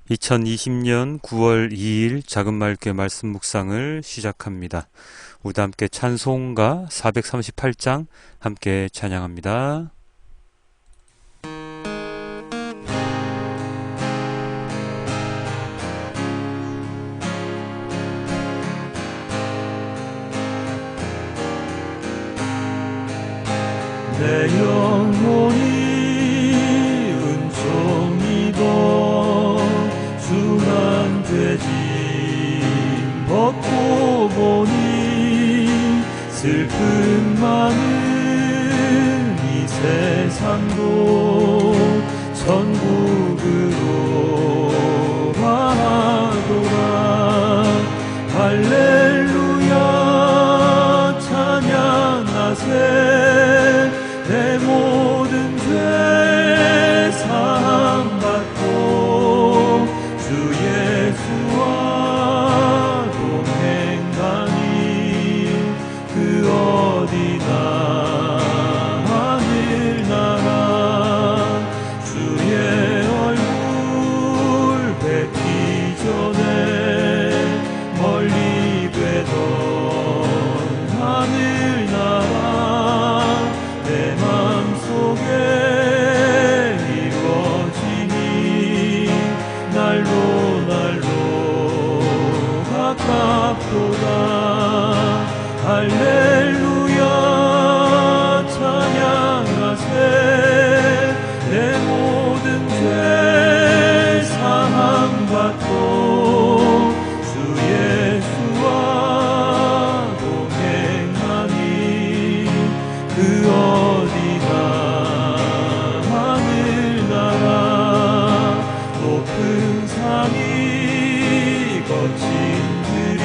2020년 9월 2일 작은말교회 말씀 묵상을 시작합니다. 우리 함께 찬송가 438장 함께 찬양합니다. 내 영혼이 은총이도 중한 죄짐 벗고 보니 슬픔 많은 이 세상도 천국으로 가도다. 할렐루야 찬양하세. 내 모든 죄 사함받고 주 예수와 동행하니 그 어디나 하늘나라. 주의 얼굴 뵙기 전에 멀리 되던 하늘나라 내 맘속에 이루어지니 날로 날로 가깝도다. 할렐루야 찬양하세. 내 모든 죄 사함받고 주 예수와 동행하니 그 어디나 하늘나라. 높은 산이 거친 들이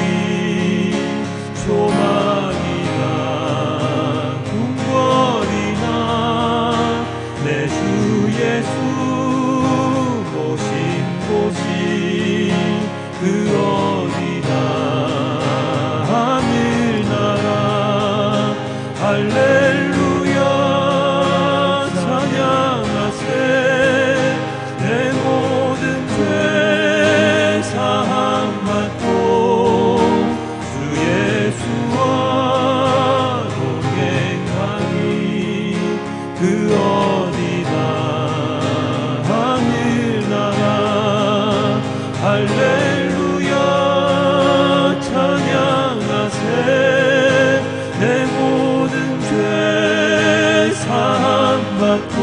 조망이나 궁궐이나 내 주 예수 모신 곳이 그 어디나 하늘나라. 할렐루야 찬양하세. 내 모든 죄 사함받고 주 예수와 동행하니 그 어디나 하늘나라. 할렐루야 찬양하세. 내 모든 죄 사함받고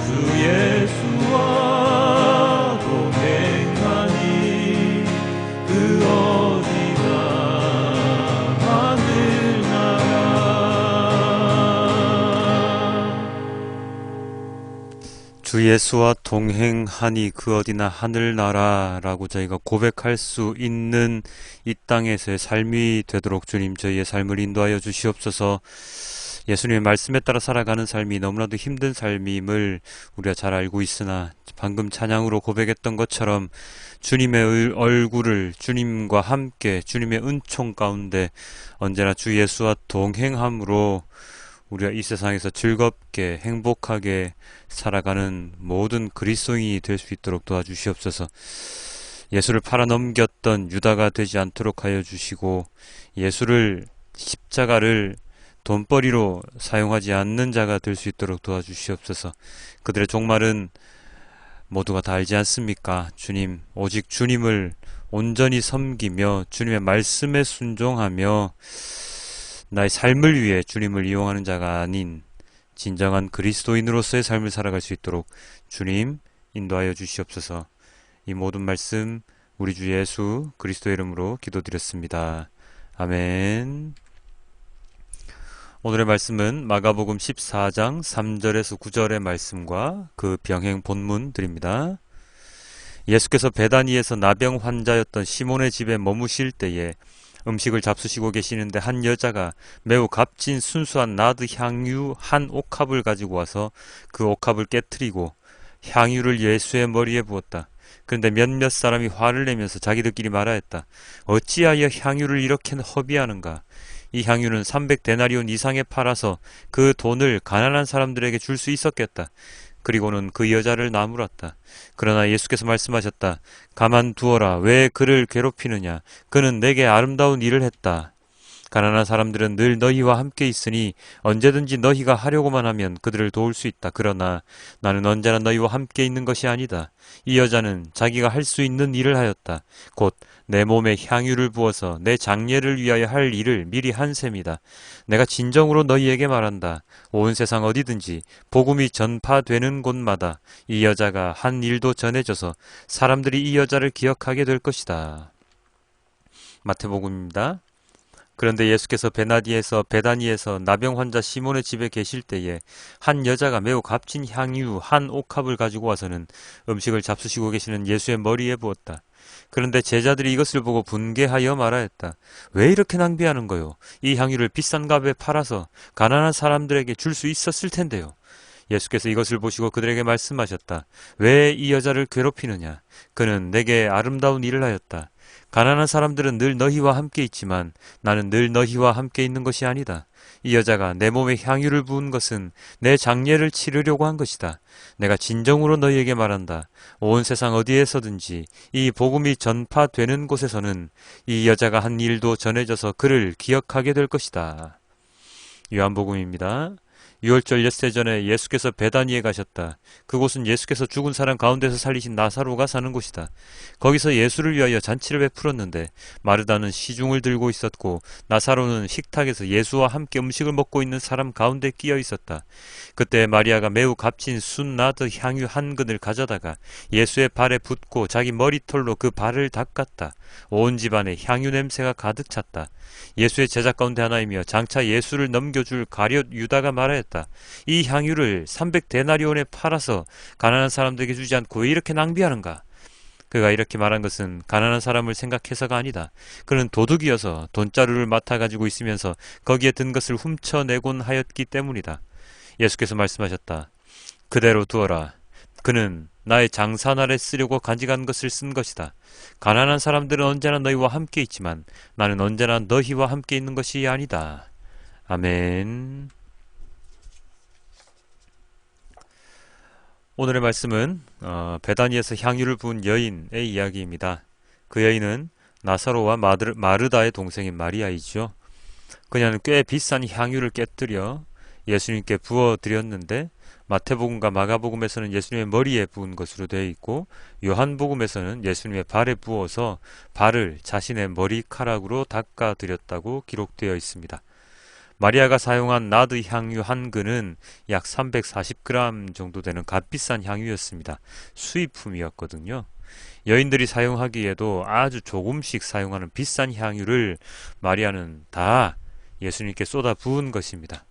주 예수와 동행하니 그 어디나 하늘나라. 주 예수와 동행하니 그 어디나 하늘나라라고 저희가 고백할 수 있는 이 땅에서의 삶이 되도록 주님 저희의 삶을 인도하여 주시옵소서. 예수님의 말씀에 따라 살아가는 삶이 너무나도 힘든 삶임을 우리가 잘 알고 있으나 방금 찬양으로 고백했던 것처럼 주님의 얼굴을 주님과 함께 주님의 은총 가운데 언제나 주 예수와 동행함으로 우리가 이 세상에서 즐겁게 행복하게 살아가는 모든 그리스도인이 될 수 있도록 도와주시옵소서. 예수를 팔아넘겼던 유다가 되지 않도록 하여 주시고 예수를 십자가를 돈벌이로 사용하지 않는 자가 될 수 있도록 도와주시옵소서. 그들의 종말은 모두가 다 알지 않습니까? 주님, 오직 주님을 온전히 섬기며 주님의 말씀에 순종하며 나의 삶을 위해 주님을 이용하는 자가 아닌 진정한 그리스도인으로서의 삶을 살아갈 수 있도록 주님 인도하여 주시옵소서. 이 모든 말씀 우리 주 예수 그리스도의 이름으로 기도드렸습니다. 아멘. 오늘의 말씀은 마가복음 14장 3절에서 9절의 말씀과 그 병행 본문 드립니다. 예수께서 베다니에서 나병 환자였던 시몬의 집에 머무실 때에 음식을 잡수시고 계시는데 한 여자가 매우 값진 순수한 나드 향유 한 옥합을 가지고 와서 그 옥합을 깨트리고 향유를 예수의 머리에 부었다. 그런데 몇몇 사람이 화를 내면서 자기들끼리 말하였다. 어찌하여 향유를 이렇게 허비하는가? 이 향유는 300데나리온 이상에 팔아서 그 돈을 가난한 사람들에게 줄 수 있었겠다. 그리고는 그 여자를 나무랐다. 그러나 예수께서 말씀하셨다. 가만두어라. 왜 그를 괴롭히느냐. 그는 내게 아름다운 일을 했다. 가난한 사람들은 늘 너희와 함께 있으니 언제든지 너희가 하려고만 하면 그들을 도울 수 있다. 그러나 나는 언제나 너희와 함께 있는 것이 아니다. 이 여자는 자기가 할 수 있는 일을 하였다. 곧 내 몸에 향유를 부어서 내 장례를 위하여 할 일을 미리 한 셈이다. 내가 진정으로 너희에게 말한다. 온 세상 어디든지 복음이 전파되는 곳마다 이 여자가 한 일도 전해져서 사람들이 이 여자를 기억하게 될 것이다. 마태복음입니다. 그런데 예수께서 베다니에서 나병 환자 시몬의 집에 계실 때에 한 여자가 매우 값진 향유 한 옥합을 가지고 와서는 음식을 잡수시고 계시는 예수의 머리에 부었다. 그런데 제자들이 이것을 보고 분개하여 말하였다. 왜 이렇게 낭비하는 거요? 이 향유를 비싼 값에 팔아서 가난한 사람들에게 줄 수 있었을 텐데요. 예수께서 이것을 보시고 그들에게 말씀하셨다. 왜 이 여자를 괴롭히느냐? 그는 내게 아름다운 일을 하였다. 가난한 사람들은 늘 너희와 함께 있지만 나는 늘 너희와 함께 있는 것이 아니다. 이 여자가 내 몸에 향유를 부은 것은 내 장례를 치르려고 한 것이다. 내가 진정으로 너희에게 말한다. 온 세상 어디에서든지 이 복음이 전파되는 곳에서는 이 여자가 한 일도 전해져서 그를 기억하게 될 것이다. 요한복음입니다. 유월절 엿새 전에 예수께서 베다니에 가셨다. 그곳은 예수께서 죽은 사람 가운데서 살리신 나사로가 사는 곳이다. 거기서 예수를 위하여 잔치를 베풀었는데 마르다는 시중을 들고 있었고 나사로는 식탁에서 예수와 함께 음식을 먹고 있는 사람 가운데 끼어 있었다. 그때 마리아가 매우 값진 순나드 향유 한 근을 가져다가 예수의 발에 붓고 자기 머리털로 그 발을 닦았다. 온 집안에 향유 냄새가 가득 찼다. 예수의 제자 가운데 하나이며 장차 예수를 넘겨줄 가룟 유다가 말하였다. 이 향유를 300데나리온에 팔아서 가난한 사람들에게 주지 않고 왜 이렇게 낭비하는가? 그가 이렇게 말한 것은 가난한 사람을 생각해서가 아니다. 그는 도둑이어서 돈자루를 맡아가지고 있으면서 거기에 든 것을 훔쳐내곤 하였기 때문이다. 예수께서 말씀하셨다. 그대로 두어라. 그는 나의 장사날에 쓰려고 간직한 것을 쓴 것이다. 가난한 사람들은 언제나 너희와 함께 있지만 나는 언제나 너희와 함께 있는 것이 아니다. 아멘. 오늘의 말씀은 베다니에서 향유를 부은 여인의 이야기입니다. 그 여인은 나사로와 마르다의 동생인 마리아이죠. 그녀는 꽤 비싼 향유를 깨뜨려 예수님께 부어드렸는데 마태복음과 마가복음에서는 예수님의 머리에 부은 것으로 되어 있고 요한복음에서는 예수님의 발에 부어서 발을 자신의 머리카락으로 닦아드렸다고 기록되어 있습니다. 마리아가 사용한 나드 향유 한 근은 약 340g 정도 되는 값비싼 향유였습니다. 수입품이었거든요. 여인들이 사용하기에도 아주 조금씩 사용하는 비싼 향유를 마리아는 다 예수님께 쏟아 부은 것입니다.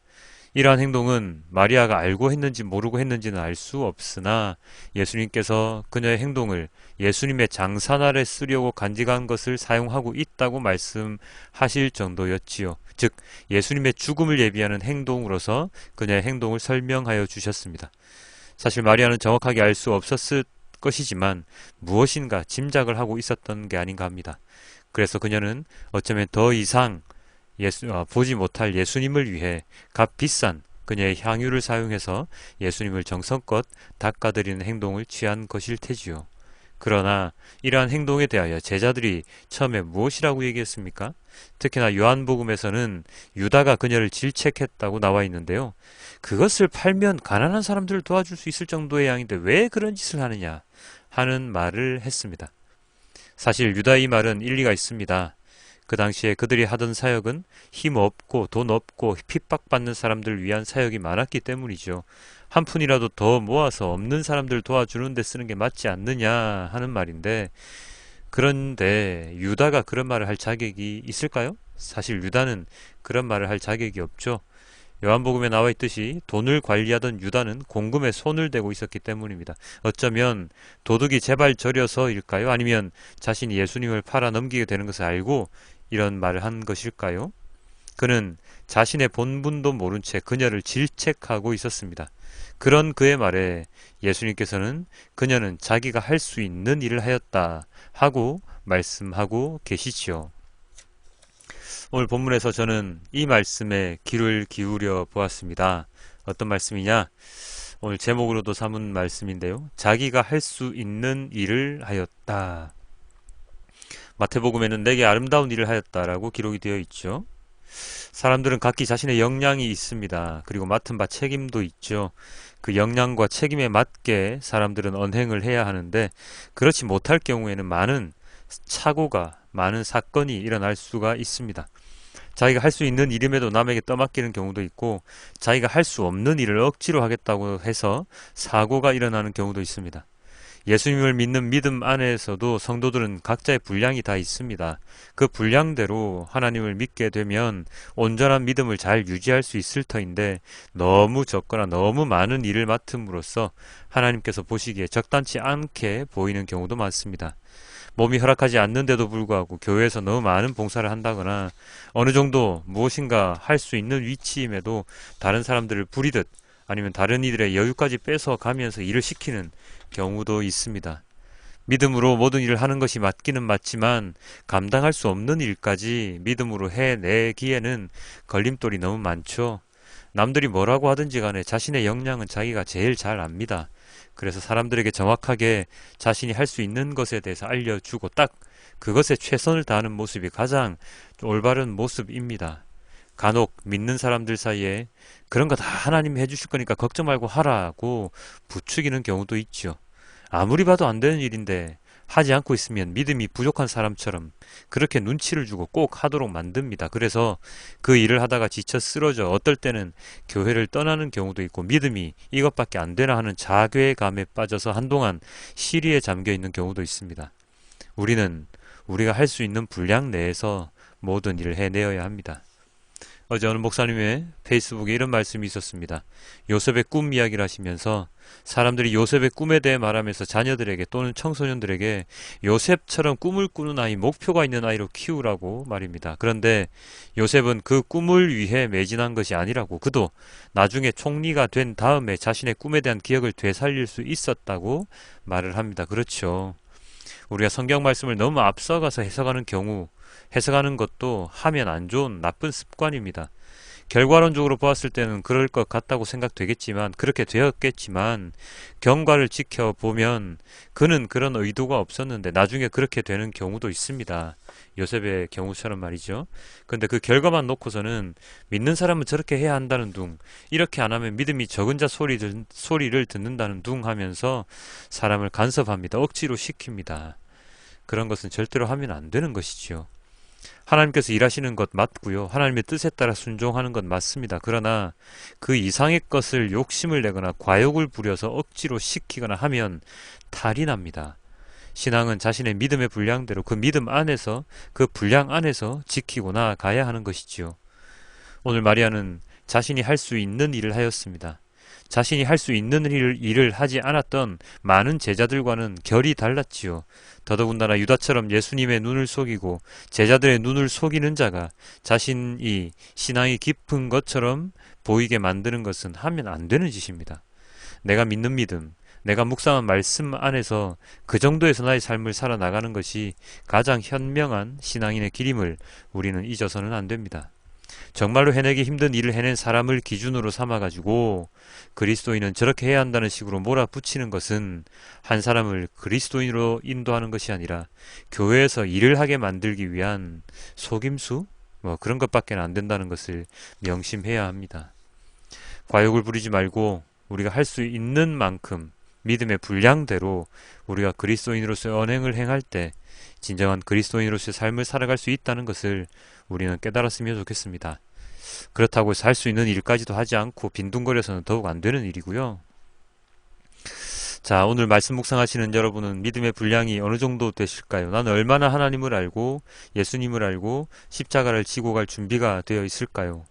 이러한 행동은 마리아가 알고 했는지 모르고 했는지는 알 수 없으나 예수님께서 그녀의 행동을 예수님의 장사날에 쓰려고 간직한 것을 사용하고 있다고 말씀하실 정도였지요. 즉 예수님의 죽음을 예비하는 행동으로서 그녀의 행동을 설명하여 주셨습니다. 사실 마리아는 정확하게 알 수 없었을 것이지만 무엇인가 짐작을 하고 있었던 게 아닌가 합니다. 그래서 그녀는 어쩌면 더 이상 보지 못할 예수님을 위해 값비싼 그녀의 향유를 사용해서 예수님을 정성껏 닦아드리는 행동을 취한 것일 테지요. 그러나 이러한 행동에 대하여 제자들이 처음에 무엇이라고 얘기했습니까? 특히나 요한복음에서는 유다가 그녀를 질책했다고 나와 있는데요. 그것을 팔면 가난한 사람들을 도와줄 수 있을 정도의 양인데 왜 그런 짓을 하느냐 하는 말을 했습니다. 사실 유다의 말은 일리가 있습니다. 그 당시에 그들이 하던 사역은 힘 없고 돈 없고 핍박받는 사람들을 위한 사역이 많았기 때문이죠. 한 푼이라도 더 모아서 없는 사람들 도와주는 데 쓰는 게 맞지 않느냐 하는 말인데, 그런데 유다가 그런 말을 할 자격이 있을까요? 사실 유다는 그런 말을 할 자격이 없죠. 요한복음에 나와 있듯이 돈을 관리하던 유다는 공금에 손을 대고 있었기 때문입니다. 어쩌면 도둑이 제발 저려서일까요? 아니면 자신이 예수님을 팔아 넘기게 되는 것을 알고 이런 말을 한 것일까요? 그는 자신의 본분도 모른 채 그녀를 질책하고 있었습니다. 그런 그의 말에 예수님께서는 그녀는 자기가 할 수 있는 일을 하였다 하고 말씀하고 계시지요. 오늘 본문에서 저는 이 말씀에 귀를 기울여 보았습니다. 어떤 말씀이냐? 오늘 제목으로도 삼은 말씀인데요. 자기가 할 수 있는 일을 하였다. 마태복음에는 내게 아름다운 일을 하였다라고 기록이 되어 있죠. 사람들은 각기 자신의 역량이 있습니다. 그리고 맡은 바 책임도 있죠. 그 역량과 책임에 맞게 사람들은 언행을 해야 하는데 그렇지 못할 경우에는 많은 사고가, 많은 사건이 일어날 수가 있습니다. 자기가 할 수 있는 일임에도 남에게 떠맡기는 경우도 있고 자기가 할 수 없는 일을 억지로 하겠다고 해서 사고가 일어나는 경우도 있습니다. 예수님을 믿는 믿음 안에서도 성도들은 각자의 분량이 다 있습니다. 그 분량대로 하나님을 믿게 되면 온전한 믿음을 잘 유지할 수 있을 터인데 너무 적거나 너무 많은 일을 맡음으로써 하나님께서 보시기에 적당치 않게 보이는 경우도 많습니다. 몸이 허락하지 않는데도 불구하고 교회에서 너무 많은 봉사를 한다거나 어느 정도 무엇인가 할 수 있는 위치임에도 다른 사람들을 부리듯 아니면 다른 이들의 여유까지 뺏어 가면서 일을 시키는 경우도 있습니다. 믿음으로 모든 일을 하는 것이 맞기는 맞지만 감당할 수 없는 일까지 믿음으로 해내기에는 걸림돌이 너무 많죠. 남들이 뭐라고 하든지 간에 자신의 역량은 자기가 제일 잘 압니다. 그래서 사람들에게 정확하게 자신이 할 수 있는 것에 대해서 알려주고 딱 그것에 최선을 다하는 모습이 가장 올바른 모습입니다. 간혹 믿는 사람들 사이에 그런 거 다 하나님이 해주실 거니까 걱정 말고 하라고 부추기는 경우도 있죠. 아무리 봐도 안 되는 일인데 하지 않고 있으면 믿음이 부족한 사람처럼 그렇게 눈치를 주고 꼭 하도록 만듭니다. 그래서 그 일을 하다가 지쳐 쓰러져 어떨 때는 교회를 떠나는 경우도 있고 믿음이 이것밖에 안 되나 하는 자괴감에 빠져서 한동안 시리에 잠겨 있는 경우도 있습니다. 우리는 우리가 할 수 있는 분량 내에서 모든 일을 해내어야 합니다. 어제 어느 목사님의 페이스북에 이런 말씀이 있었습니다. 요셉의 꿈 이야기를 하시면서 사람들이 요셉의 꿈에 대해 말하면서 자녀들에게 또는 청소년들에게 요셉처럼 꿈을 꾸는 아이, 목표가 있는 아이로 키우라고 말입니다. 그런데 요셉은 그 꿈을 위해 매진한 것이 아니라고, 그도 나중에 총리가 된 다음에 자신의 꿈에 대한 기억을 되살릴 수 있었다고 말을 합니다. 그렇죠. 우리가 성경 말씀을 너무 앞서가서 해석하는 경우, 해석하는 것도 하면 안 좋은 나쁜 습관입니다. 결과론적으로 보았을 때는 그럴 것 같다고 생각되겠지만, 그렇게 되었겠지만 경과를 지켜보면 그는 그런 의도가 없었는데 나중에 그렇게 되는 경우도 있습니다. 요셉의 경우처럼 말이죠. 근데 그 결과만 놓고서는 믿는 사람은 저렇게 해야 한다는 둥, 이렇게 안 하면 믿음이 적은 자 소리를 듣는다는 둥 하면서 사람을 간섭합니다. 억지로 시킵니다. 그런 것은 절대로 하면 안 되는 것이지요. 하나님께서 일하시는 것 맞고요. 하나님의 뜻에 따라 순종하는 것 맞습니다. 그러나 그 이상의 것을 욕심을 내거나 과욕을 부려서 억지로 시키거나 하면 탈이 납니다. 신앙은 자신의 믿음의 분량대로 그 믿음 안에서, 그 분량 안에서 지키고 나아가야 하는 것이지요. 오늘 마리아는 자신이 할 수 있는 일을 하였습니다. 자신이 할 수 있는 일을 하지 않았던 많은 제자들과는 결이 달랐지요. 더더군다나 유다처럼 예수님의 눈을 속이고 제자들의 눈을 속이는 자가 자신이 신앙이 깊은 것처럼 보이게 만드는 것은 하면 안 되는 짓입니다. 내가 믿는 믿음, 내가 묵상한 말씀 안에서 그 정도에서 나의 삶을 살아나가는 것이 가장 현명한 신앙인의 길임을 우리는 잊어서는 안 됩니다. 정말로 해내기 힘든 일을 해낸 사람을 기준으로 삼아가지고 그리스도인은 저렇게 해야 한다는 식으로 몰아붙이는 것은 한 사람을 그리스도인으로 인도하는 것이 아니라 교회에서 일을 하게 만들기 위한 속임수? 그런 것밖에 안 된다는 것을 명심해야 합니다. 과욕을 부리지 말고 우리가 할 수 있는 만큼 믿음의 분량대로 우리가 그리스도인으로서의 언행을 행할 때 진정한 그리스도인으로서의 삶을 살아갈 수 있다는 것을 우리는 깨달았으면 좋겠습니다. 그렇다고 해서 할 수 있는 일까지도 하지 않고 빈둥거려서는 더욱 안 되는 일이고요. 자, 오늘 말씀 묵상하시는 여러분은 믿음의 분량이 어느 정도 되실까요? 나는 얼마나 하나님을 알고 예수님을 알고 십자가를 지고 갈 준비가 되어 있을까요?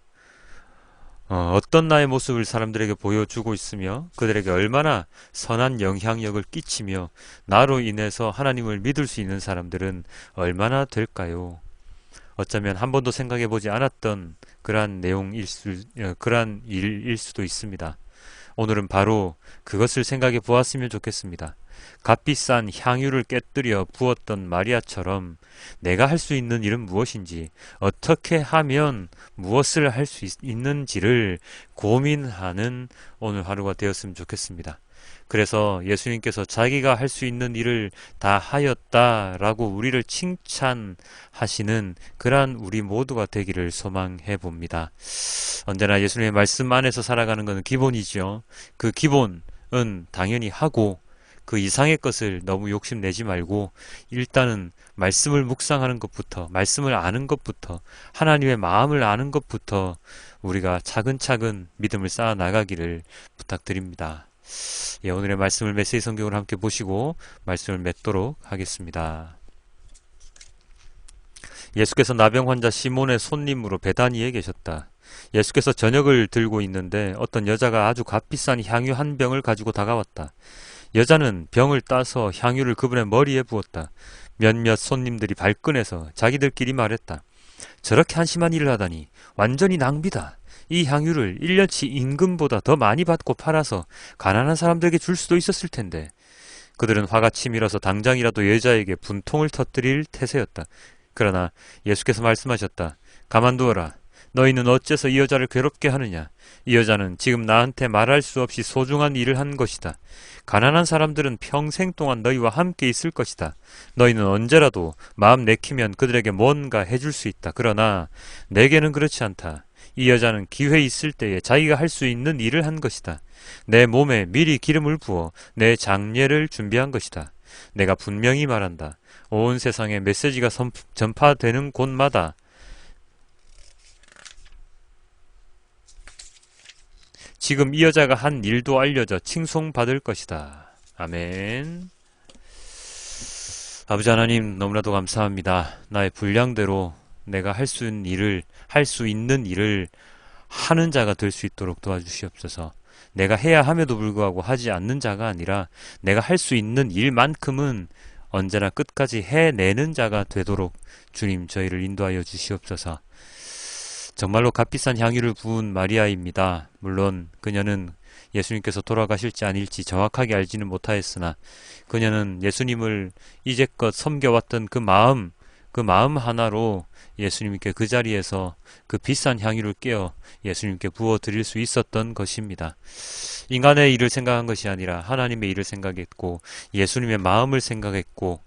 어떤 나의 모습을 사람들에게 보여주고 있으며 그들에게 얼마나 선한 영향력을 끼치며 나로 인해서 하나님을 믿을 수 있는 사람들은 얼마나 될까요? 어쩌면 한 번도 생각해보지 않았던 그러한 일일 수도 있습니다. 오늘은 바로 그것을 생각해 보았으면 좋겠습니다. 값비싼 향유를 깨뜨려 부었던 마리아처럼 내가 할 수 있는 일은 무엇인지, 어떻게 하면 무엇을 할 수 있는지를 고민하는 오늘 하루가 되었으면 좋겠습니다. 그래서 예수님께서 자기가 할 수 있는 일을 다 하였다라고 우리를 칭찬하시는 그러한 우리 모두가 되기를 소망해 봅니다. 언제나 예수님의 말씀 안에서 살아가는 것은 기본이죠. 그 기본은 당연히 하고 그 이상의 것을 너무 욕심내지 말고 일단은 말씀을 묵상하는 것부터, 말씀을 아는 것부터, 하나님의 마음을 아는 것부터 우리가 차근차근 믿음을 쌓아 나가기를 부탁드립니다. 예, 오늘의 말씀을 메시지 성경으로 함께 보시고 말씀을 맺도록 하겠습니다. 예수께서 나병 환자 시몬의 손님으로 베다니에 계셨다. 예수께서 저녁을 들고 있는데 어떤 여자가 아주 값비싼 향유 한 병을 가지고 다가왔다. 여자는 병을 따서 향유를 그분의 머리에 부었다. 몇몇 손님들이 발끈해서 자기들끼리 말했다. 저렇게 한심한 일을 하다니 완전히 낭비다. 이 향유를 1년치 임금보다 더 많이 받고 팔아서 가난한 사람들에게 줄 수도 있었을 텐데. 그들은 화가 치밀어서 당장이라도 여자에게 분통을 터뜨릴 태세였다. 그러나 예수께서 말씀하셨다. 가만두어라. 너희는 어째서 이 여자를 괴롭게 하느냐? 이 여자는 지금 나한테 말할 수 없이 소중한 일을 한 것이다. 가난한 사람들은 평생 동안 너희와 함께 있을 것이다. 너희는 언제라도 마음 내키면 그들에게 뭔가 해줄 수 있다. 그러나 내게는 그렇지 않다. 이 여자는 기회 있을 때에 자기가 할 수 있는 일을 한 것이다. 내 몸에 미리 기름을 부어 내 장례를 준비한 것이다. 내가 분명히 말한다. 온 세상에 메시지가 전파되는 곳마다 지금 이 여자가 한 일도 알려져 칭송받을 것이다. 아멘. 아버지 하나님, 너무나도 감사합니다. 나의 분량대로 내가 할 수 있는 일을 하는 자가 될 수 있도록 도와주시옵소서. 내가 해야 함에도 불구하고 하지 않는 자가 아니라 내가 할 수 있는 일만큼은 언제나 끝까지 해내는 자가 되도록 주님 저희를 인도하여 주시옵소서. 정말로 값비싼 향유를 부은 마리아입니다. 물론 그녀는 예수님께서 돌아가실지 아닐지 정확하게 알지는 못하였으나 그녀는 예수님을 이제껏 섬겨왔던 그 마음 하나로 예수님께 그 자리에서 그 비싼 향유를 깨어 예수님께 부어드릴 수 있었던 것입니다. 인간의 일을 생각한 것이 아니라 하나님의 일을 생각했고 예수님의 마음을 생각했고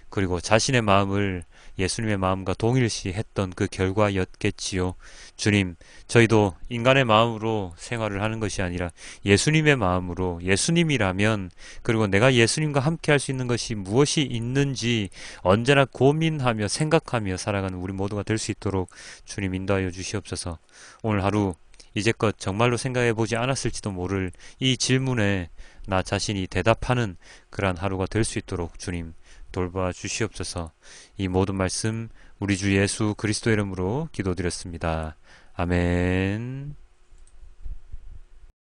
그리고 자신의 마음을 예수님의 마음과 동일시했던 그 결과였겠지요. 주님, 저희도 인간의 마음으로 생활을 하는 것이 아니라 예수님의 마음으로 예수님이라면 그리고 내가 예수님과 함께 할 수 있는 것이 무엇이 있는지 언제나 고민하며 생각하며 살아가는 우리 모두가 될 수 있도록 주님 인도하여 주시옵소서. 오늘 하루 이제껏 정말로 생각해 보지 않았을지도 모를 이 질문에 나 자신이 대답하는 그러한 하루가 될 수 있도록 주님 돌봐 주시옵소서. 이 모든 말씀 우리 주 예수 그리스도의 이름으로 기도드렸습니다. 아멘.